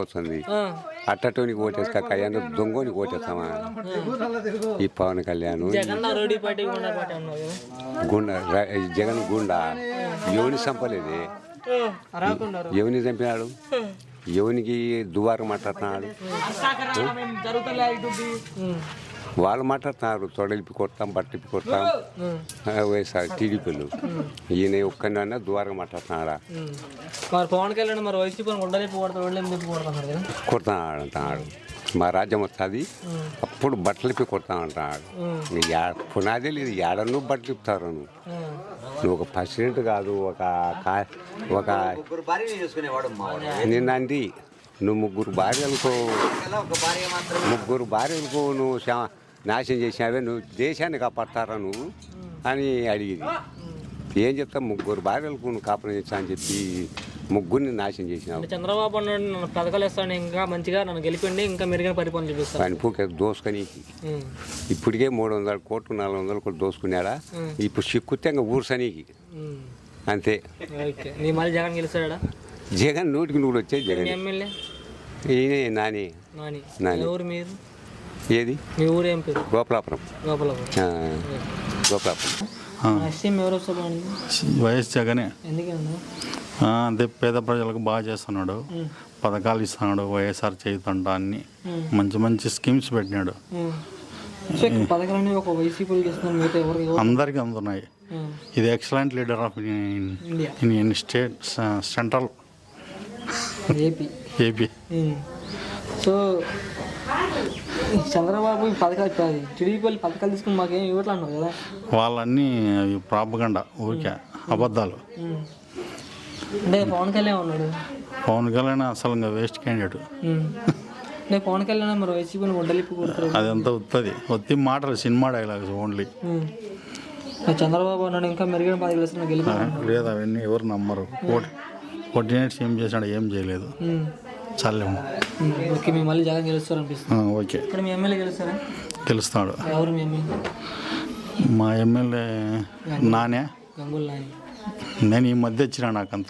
వస్తుంది అట్టటోనికి ఓటేస్తా కళ్యాణ్ దొంగోనికి ఓటేస్తామా ఈ పవన్ కళ్యాణ్ గుండా జగన్ గుండా ఎవరిని చంపలేదు, ఎవరిని చంపినాడు, ఎవరికి దువారం మాట్లాడుతున్నాడు, వాళ్ళు మాట్లాడుతున్నారు తొడలిపి కొడతాం బట్టిపి కొడతాం వైఎస్ఆర్ టీడీపీలు, ఈయన ఒక్కనన్నా ద్వారంగా మాట్లాడుతున్నాడా పవన్ కళ్యాణ్ మరి వైసీపీ కొడతాడు అంటున్నాడు, మా రాజ్యం వస్తుంది అప్పుడు బట్టలిపి కొడతా అంటున్నాడు. పునాదే లేదు, ఏడను బట్టలు ఇప్పుతారు నువ్వు ఒక ప్రెసిడెంట్ కాదు, ఒక నిన్నండి నువ్వు ముగ్గురు భార్యలకు నువ్వు నాశనం చేసినావే, నువ్వు దేశాన్ని కాపాడతారా నువ్వు అని అడిగింది. ఏం చెప్తా, ముగ్గురు భార్యలకు నువ్వు కాపాడు చేస్తా అని చెప్పి ముగ్గురిని నాశనం చేసినావు. చంద్రబాబు నాయుడు పథకాలు ఇస్తాను, ఇంకా మంచిగా నన్ను గెలిపండి, ఇంకా మెరుగైన పరిపాలన చూపిస్తాను ఆయన పూకే దోసుకొని ఇప్పటికే 300 కోట్లు 400 కోట్లు దోసుకున్నాడా, ఇప్పుడు సిక్కుతే ఇంకా ఊర్సనీకి అంతే. నీ మళ్ళీ జగన్ గెలుస్తాడా? జగన్ 100కి 100 వచ్చే జగన్. ఎమ్మెల్యే ఈయనే నాని. ఎవరు మీరు? ఏది మీ ఊరు ఏం పేరు? గోపాలాపురం. వైఎస్ జగనే. ఎందుకన్నా? అదే పేద ప్రజలకు బాగా చేస్తున్నాడు, పథకాలు ఇస్తున్నాడు, వైఎస్ఆర్ చేయుతంట అన్ని మంచి మంచి స్కీమ్స్ పెట్టినాడు. అందరికీ అందుతున్నాయి. ఇది excellent leader of Indian state central AP. So Chandrababu పథకాలు టీడీపీ పథకాలు తీసుకుని మాకేం ఇవ్వట్లే అన్నారు కదా, వాళ్ళన్నీ ప్రాపగండా, ఊరికే అబద్ధాలు. అంటే పవన్ కళ్యాణ్ ఉన్నాడు, పవన్ కళ్యాణ్ అసలు ఇంకా వేస్ట్ క్యాండిడేట్. అంటే పవన్ కళ్యాణ్ మరి వైసీపీని వడ్డలిప్పి కొడతారు, అదంతా ఒత్తి మాటలు, సినిమా డైలాగ్స్ ఓన్లీ. చంద్రబాబు అన్నాడు ఇంకా మెరుగైన పదవి గెలిపి లేదు, అవన్నీ ఎవరు నమ్మరు. కోఆర్డినేట్స్ ఏం చేసినాడు, ఏం చేయలేదు. చాలేము. ఓకే, మేము మళ్ళీ జగన్ గెలుస్తారు అనిపిస్తుంది. ఓకే, ఇక్కడ మీ ఎమ్మెల్యే గెలుస్తారా? గెలుస్తాడు. ఎవరు మీ ఎమ్మెల్యే? మా ఎమ్మెల్యే నానే. గంగుల నాని. నేను ఈ మధ్య వచ్చినా, నాకు అంత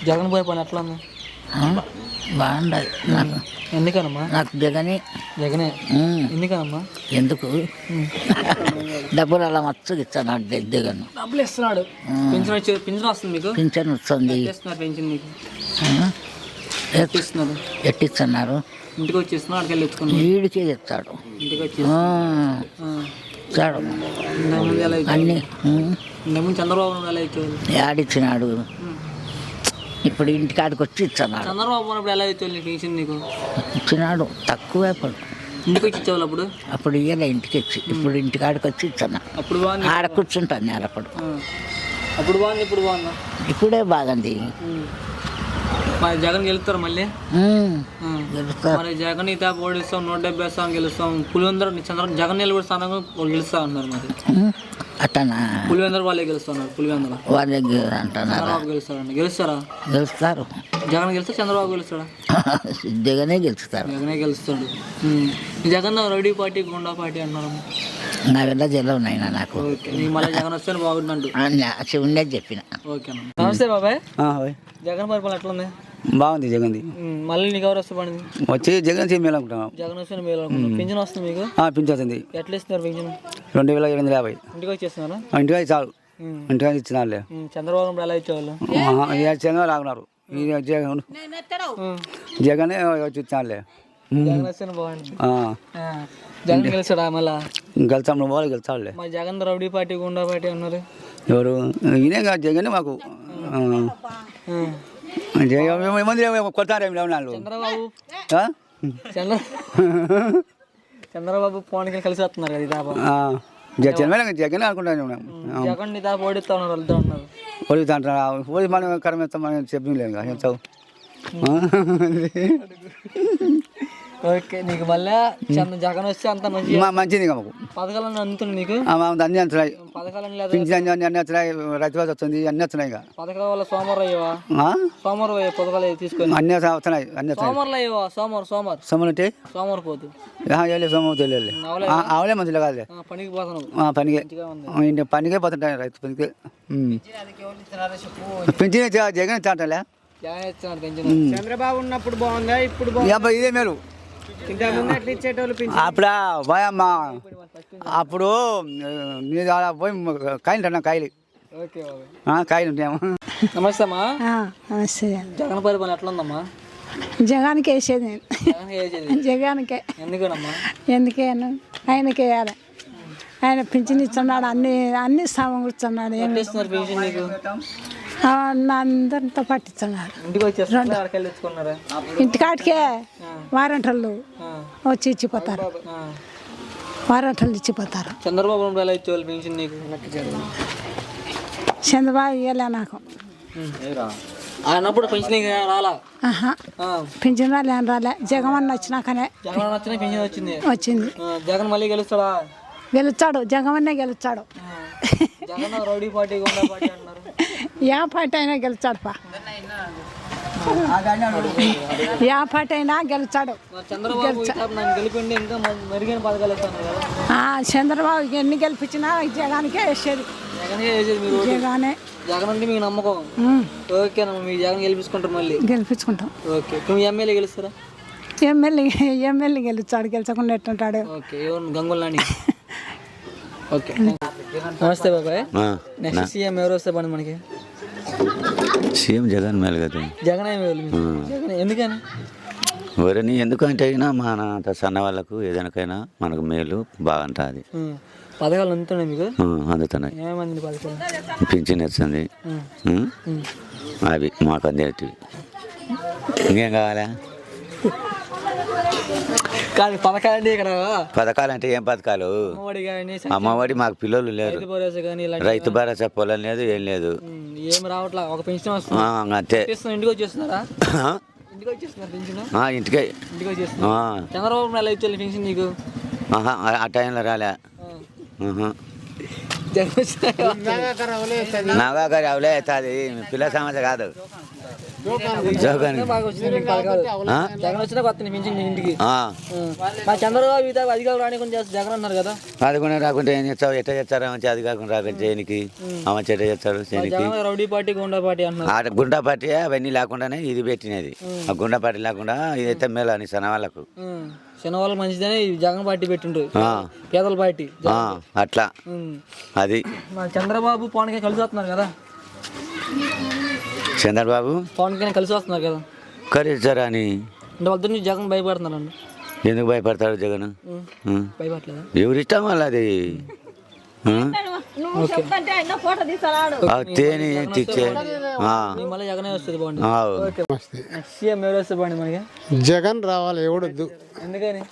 జగన్ పోయే పని ఎట్లా ఉంది? బాగుండదు నాకు. ఎందుకనమ్మా? నాకు జగనే. ఎందుకనమ్మా? ఎందుకు డబ్బులు అలా మచ్చగా ఇస్తాను, జగన్ డబ్బులు ఇస్తున్నాడు. పింఛన్ వస్తుంది మీకు? పింఛన్ వస్తుంది. పెన్షన్ మీకు ఎట్టిస్తున్నారు? ఇంటికి వచ్చేస్తున్నా, అక్కడికి వెళ్ళి తెచ్చుకున్నాను. వీడికే చెప్తాడు, ఇంటికి వచ్చి అన్ని. చంద్రబాబు ఎలా ఇచ్చేవాళ్ళు? ఆడిచ్చినాడు, ఇప్పుడు ఇంటికాడికి వచ్చి ఇస్తున్నాడు. చంద్రబాబు ఎలా ఇచ్చేవాళ్ళు పెన్షన్ నీకు? ఇచ్చినాడు, తక్కువే పడు. ఇంటికి వచ్చి ఇచ్చేవాళ్ళు అప్పుడు? అప్పుడు ఇయ్యలే, ఇంటికి వచ్చి. ఇప్పుడు ఇంటికాడికి వచ్చి ఇస్తున్నా. అప్పుడు బాగుంది, ఆడ కూర్చుంటాను నేను. అప్పుడు బాగుంది, ఇప్పుడు బాగుందా? ఇప్పుడే బాగుంది. మరి జగన్ గెలుస్తారు మళ్ళీ? మరి జగన్ ఇతా ఓడిస్తాం, 170 స్థానం గెలుస్తాం. పులివెందుల జగన్ నిలబడి స్థానంగా గెలుస్తా ఉన్నారు. మరి అట్టనా? పులివెందుల వాళ్ళే గెలుస్తున్నారు. పులివెందుల వాళ్ళే అంటున్నారు. గెలుస్తారండి. గెలుస్తారా? గెలుస్తారు. జగన్ గెలుస్తా, చంద్రబాబు గెలుస్తాడా? జగనే గెలుస్తారు. జగనే గెలుస్తాడు. జగన్ రౌడీ పార్టీ, గుండా పార్టీ అన్నారు. నావెల్లా జిల్లా ఉన్నాయినా నాకు. మళ్ళీ జగన్ వస్తే బాగుండండు ఉండేది చెప్పిన. ఓకేనా? నమస్తే బాబాయ్. జగన్ పరిపాలన ఎట్లా ఉంది? బాగుంది జగన్. మళ్ళీ నీకు ఎవరు వస్తే పడింది? వచ్చి జగన్ మేలు అనుకుంటున్నాం. జగన్ వస్తే మేలు అనుకుంటున్నాం. పింఛన్ వస్తుంది మీకు? పింఛన్ వస్తుంది. ఎట్లా ఇస్తున్నారు పింఛన్? 2750. ఇంటికి వచ్చేస్తున్నారా? ఇంటికి చాలు, ఇంటికి ఇచ్చినారులే. చంద్రబాబు నాయుడు ఎలా ఇచ్చేవాళ్ళు? జగన్ రాకున్నారు, జగనే వచ్చి ఇచ్చినారులే. జగన్ వస్తే బాగుంది. జగన్ గెలిచాడా? మళ్ళా గెలుస్తాం, నువ్వు వాళ్ళు గెలుస్తావులే. మా జగన్ రౌడీ పార్టీ, గుండా పార్టీ అన్నారు. ఎవరు? ఈయనే కాదు, జగన్ మాకు కొడతారేమి లేవు. చంద్రబాబు చంద్రబాబు పవన్ కళ్యాణ్ కలిసి వస్తున్నారు కదా, జగన్ అనుకుంటాను. జగన్ ఓడిస్తా ఉన్నారు, వెళ్తా ఉన్నారు. ఓడిస్తా అంటారు, ఓడి మనం కరం ఇస్తాం, మనం చెప్పలేము కదా, చెప్తావు. ఓకే, నీకు మళ్ళీ జగన్ వస్తే అంత మంచిది. మాకు పథకాలన్నీ అందుతున్నాయి. నీకు అన్ని వస్తున్నాయి, పథకాలన్నీ పింఛన్ అన్ని వస్తున్నాయి, రైతు బస్ వస్తుంది, అన్ని వస్తున్నాయి. పథకాల వల్ల సోమవారం అయ్యవా? సోమవారం పథకాలు తీసుకొని అన్ని వస్తున్నాయి. అన్ని సోమవారం అయ్యవా? సోమవారం అంటే సోమవారం పోతు సోమవారం తెలియదు. అవలే మంచిగా కాదులే, పనికి పోతున్నావు. పనికే పోతుంటాయి, రైతు పనికి. పింఛన్ జగన్ ఇస్తాంటలే. జగన్ ఇస్తున్నారు పెన్షన్. చంద్రబాబు ఉన్నప్పుడు బాగుందా ఇప్పుడు ఇదే మేలు ఇంత ముందు ఎట్లా ఇచ్చేటోళ్ళు పింఛన్? అప్పుడా భయమ్మా అప్పుడు మీద ఆడ పోయి కాయలు అన్న కాయలు ఓకే బాబాయ్. కాయలు ఉంటాయేమో. నమస్తే అమ్మా. నమస్తే. జగన్ పరిపాలన ఎట్లా ఉందమ్మా? జగానికి వేసేది నేను. జగన్ వేసేది జగానికే. ఎందుకనమ్మా? ఎందుకేను ఆయనకే వేయాలి. ఆయన పింఛన్ ఇస్తున్నాడు, అన్ని సమకూర్చున్నాడు. ఎట్లా ఇస్తున్నారు పెన్షన్ నీకు? అందరితో పట్టిస్తున్నాడు. ఇంటికి వచ్చేస్తున్నారు, అక్కడికి తెచ్చుకున్నారా? ఇంటికాటికే వారంటలు వచ్చి ఇచ్చిపోతారు. వారంటలు ఇచ్చిపోతారు. చంద్రబాబు ఉన్నప్పుడు ఎలా ఇచ్చేవాళ్ళు పెన్షన్ నీకు? చంద్రబాబు ఇవ్వలే నాకు. ఆయనప్పుడు పెన్షన్ రాలా? పింఛన్ రాలే, ఏం రాలే. జగన్ వచ్చినాకనే జగన్ వచ్చిన పెన్షన్ వచ్చింది. వచ్చింది. జగన్ మళ్ళీ గెలుస్తాడా? గెలుచాడు, జగమన్నే గెలుచాడు. జగన్ రౌడీ పార్టీ గుండా పార్టీ అంటున్నారు. ఏ పార్టీ అయినా గెలుచాడు పా, ఏ పార్టీ అయినా గెలుచాడు. చంద్రబాబు నన్ను గెలిపిండి ఇంకా మెరుగైన పథకాలు ఇస్తాను కదా. చంద్రబాబు ఎన్ని గెలిపించినా జగానికే వేసేది. జగన్ వేసేది మీరు? జగానే. జగన్ అంటే మీకు నమ్మకం? ఓకేనమ్మా, మీ జగన్ గెలిపించుకుంటారు మళ్ళీ? గెలిపించుకుంటాం. ఓకే, మీ ఎమ్మెల్యే గెలుస్తారా? ఎమ్మెల్యే గెలుచాడు, గెలుచకుండా ఎట్టుంటాడు. ఓకే, ఎవరు? గంగుల్లాని. ఓకే, నమస్తే బాబాయ్. నెక్స్ట్ సీఎం ఎవరు వస్తే పని మనకి? సీఎం జగన్ మేలు కదా. జగన్ జగన్ ఎందుకని? ఎవరని ఎందుకంటే అయినా మన సన్న వాళ్ళకు ఏదైనాకైనా మనకు మేలు బాగుంటుంది. పథకాలు అందుతున్నాయి మీకు? అందుతున్నాయి. ఏమంది పథకాలు? పింఛన్ వస్తుంది, అవి మాకు అందేటివి. ఇంకేం కావాలా? కానీ పథకాలు అంటే ఇక్కడ పథకాలు అంటే ఏం పథకాలు? అమ్మఒడి మాకు పిల్లలు లేరు, రైతు భరోసా పొలం లేదు, ఏం లేదు. ఏం రావట్లా, ఒక పెన్షన్ వస్తుంది అంతే. ఇంటికి వచ్చేస్తున్నారా? ఇంటికి వచ్చేస్తున్నారు పెన్షన్? ఇంటికి వచ్చేస్తున్నారు. చంద్రబాబు ఎలా ఇచ్చారు పెన్షన్ నీకు? ఆ టైంలో రాలే. నాగాకరి అవలే అవుతుంది, పిల్ల సమస్య కాదు. జగన్ వచ్చినా వస్తుంది పెన్షన్ ఇంటికి. చంద్రబాబు అధికారులు రానికుండా చేస్తారు జగన్ అన్నారు కదా. అది కూడా రాకుంటే ఏం చేస్తావు? ఎట్లా చేస్తారు? మంచి అది కాకుండా రాక చేయనికి మంచి ఎట్లా చేస్తారు చేయనికి? రౌడీ పార్టీ గుండా పార్టీ అన్నారు. గుండా పార్టీ అవన్నీ లేకుండానే ఇది పెట్టినది. ఆ గుండా పార్టీ లేకుండా ఇదైతే మేలు అని సన్న వాళ్ళకు. చిన్న వాళ్ళకి మంచిదని జగన్ పార్టీ పెట్టిండ్రు, పేదల పార్టీ అట్లా. అది చంద్రబాబు పవన్ కళ్యాణ్ కలిసి వస్తున్నారు కదా. చంద్రబాబు పవన్ కళ్యాణ్ కలిసి వస్తున్నారు కదా. కరీస్తారా అని అంటే వాళ్ళతో జగన్ భయపడుతున్నారండి. ఎందుకు భయపడతాడు జగన్? భయపడలేదా? ఎవరి ఇష్టం వల్ల అది. తేని తెచ్చే మళ్ళీ జగనే వస్తుంది బాగుంది. సీఎం ఎవరు వస్తే బాగుంది మనకి? జగన్ రావాలి, ఎవడొద్దు. ఎందుకని?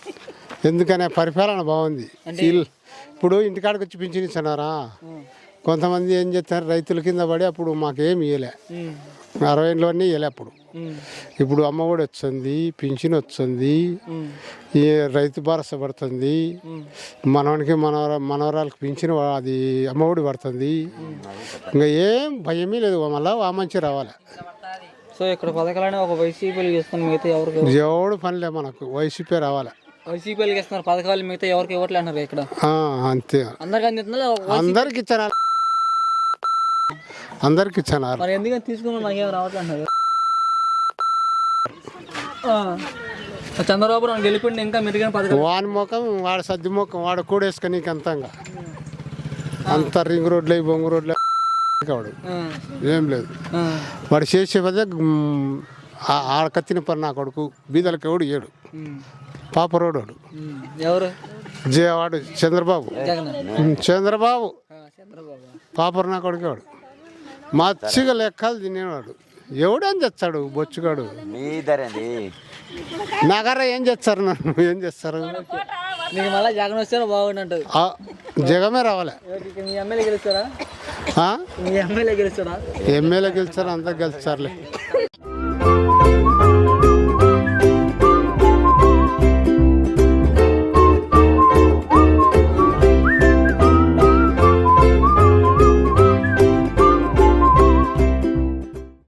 ఎందుకనే పరిపాలన బాగుంది. ఇప్పుడు ఇంటికాడికి వచ్చి పింఛన్ ఇస్తున్నారా? కొంతమంది ఏం చేస్తారు, రైతుల కింద పడి అప్పుడు మాకేం ఇవ్వలే, 60లోనే ఇవ్వలే. ఇప్పుడు అమ్మఒడి వచ్చింది, పింఛన్ వచ్చింది, ఈ రైతు భరోసా పడుతుంది, మనవనికి మనవరాలకు పింఛన్ అది అమ్మఒడి పడుతుంది. ఇంకా ఏం భయమే లేదు, మళ్ళీ ఆ మంచి రావాలి. సో ఇక్కడ పథకాలని ఒక వైసీపీలు ఇస్తాను, మిగతా ఎవరికి ఎవడు పనిలే, మనకు వైసీపీ రావాలి. వైసీపీలకి ఇస్తున్నారు పథకాలు, మిగతా ఎవరికి ఇవ్వట్లే అన్నారు ఇక్కడ. అంతే, అందరికి ఇచ్చారు, అందరికి ఇచ్చాను. మరి ఎందుకని తీసుకున్నాం, మనకేం రావట్లే అన్నారు. చంద్రబాబు నాయుడు గెలిపిండి ఇంకా మెరుగైన పథకం. వాని ముఖం వాడు సర్ది ముఖం వాడు కూడేసుకొని అంతంగా అంత రింగ్ రోడ్లు బొంగు రోడ్లు వాడు ఏం లేదు. వాడు చేసే పదే ఆడకత్తిన పని. నా కొడుకు బీదలకి ఎవడు ఏడు పాపరోడు వాడు. ఎవరు? వాడు చంద్రబాబు. చంద్రబాబు పాపరు నా కొడుకు వాడు. మచ్చిగా లెక్కలు తినేవాడు. ఎవడేం చేస్తాడు బొచ్చుగాడు. నగర ఏం చేస్తారు, నన్ను ఏం చేస్తారు? మళ్ళీ జగన్ వస్తే బాగుండు. జగమే రావాలి. ఎమ్మెల్యే గెలుస్తారా? ఎమ్మెల్యే గెలుస్తారా? ఎమ్మెల్యే గెలుస్తారు, అంతా గెలుస్తారులే.